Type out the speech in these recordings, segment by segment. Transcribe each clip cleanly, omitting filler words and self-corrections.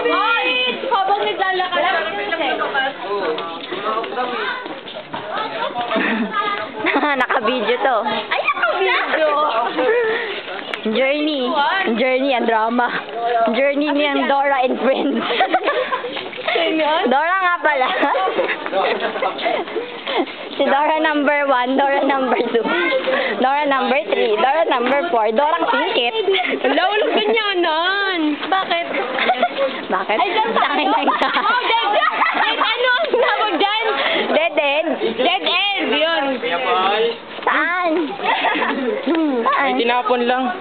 David! Habang naglalakad ka Naka-video to. Ay, naka-video! Journey ang drama. Journey niyang Dora and Friends. Dora nga pala. Si Dora number 1, Dora number 2, Dora number 3, Dora number 4, Dorang singkit. Wala, walang ganyanan. Bakit? Bakit? Ay, dyan tayo. Dead end. Ano ang tawag dyan? Dead end. Dead end, yun. Saan? Saan? Tinapon lang.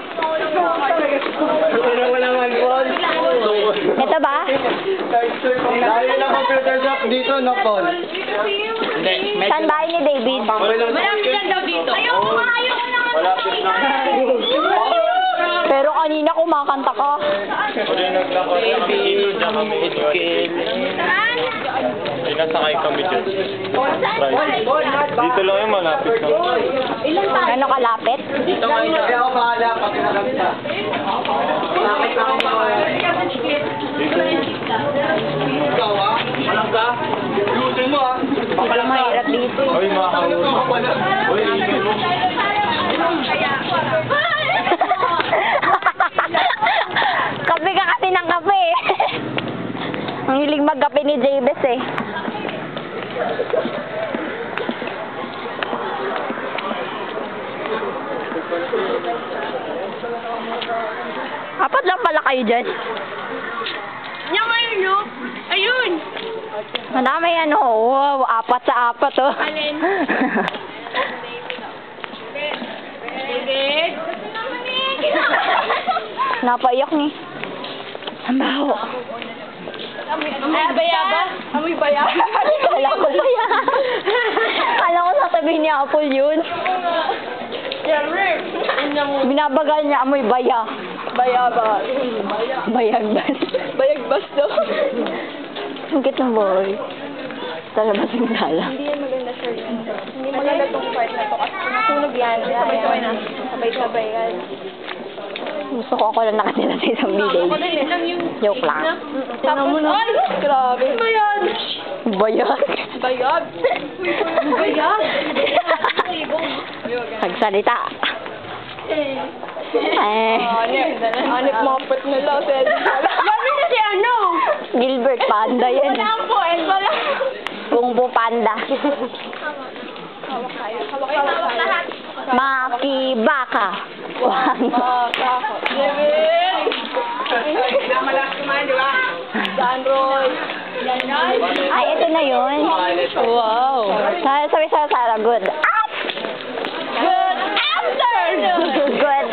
Wala naman, Paul. Ito ba? Dahil na computer shop dito, no, Paul? Hindi. Saan bahay ni David? Malapit lang daw dito. Ayoko naman. Malapit na. Pero kanina kumakanta ka. Parinig lang ko sa kami. Saan? Ay, nasakay kami dyan. Dito lang yung malapit lang. Ano kalapit? Dito nga yun. Kaya ako bahala pag nakagita. Dito. Ikaw ah? Walang ka? Ayusin mo ah. Baka mahirap dito. Uy, makakawin. Uy, isin mo. Kape ka kasi ng kape. Ang hilig magkape ni Jabez eh. Apat lang pala kayo dyan. Yung ayun, no? Ayun. Madami ano, wow, apat sa apat oh. Alin? David? Napaiyak ni. Ang baho. Amoy baya ba? Amoy baya? Kala ko baya. Kala ko sasabihin niya Apple yun. Binabagal niya amoy baya. Baya ba? Bayagbas. Bayagbas daw. Ang cute ng boy. Sa labas ng sala. Hindi yan maganda, sir. Hindi maganda tong part na to kasi nasunog yan. Sabay-sabay na. Sabay-sabay yan. Gusto ko ako lang nakatira sa isang village. Joke lang. Tapos, ay! Grabe. Bayag! Bayag. Bayag? Bayag? Pagsalita. Eh. Hanip mapot na lang. Lami na si ano? Gilbert Panda yan. Wala ang poet. Wala. Pungpo Panda. Hawak tayo. Hawak lahat. Maki Baka. David! Pinamalas kumain, di ba? Dan Roy. Ay, ito na yun. Wow. Sabi sa Sarah, good. Good answer! Good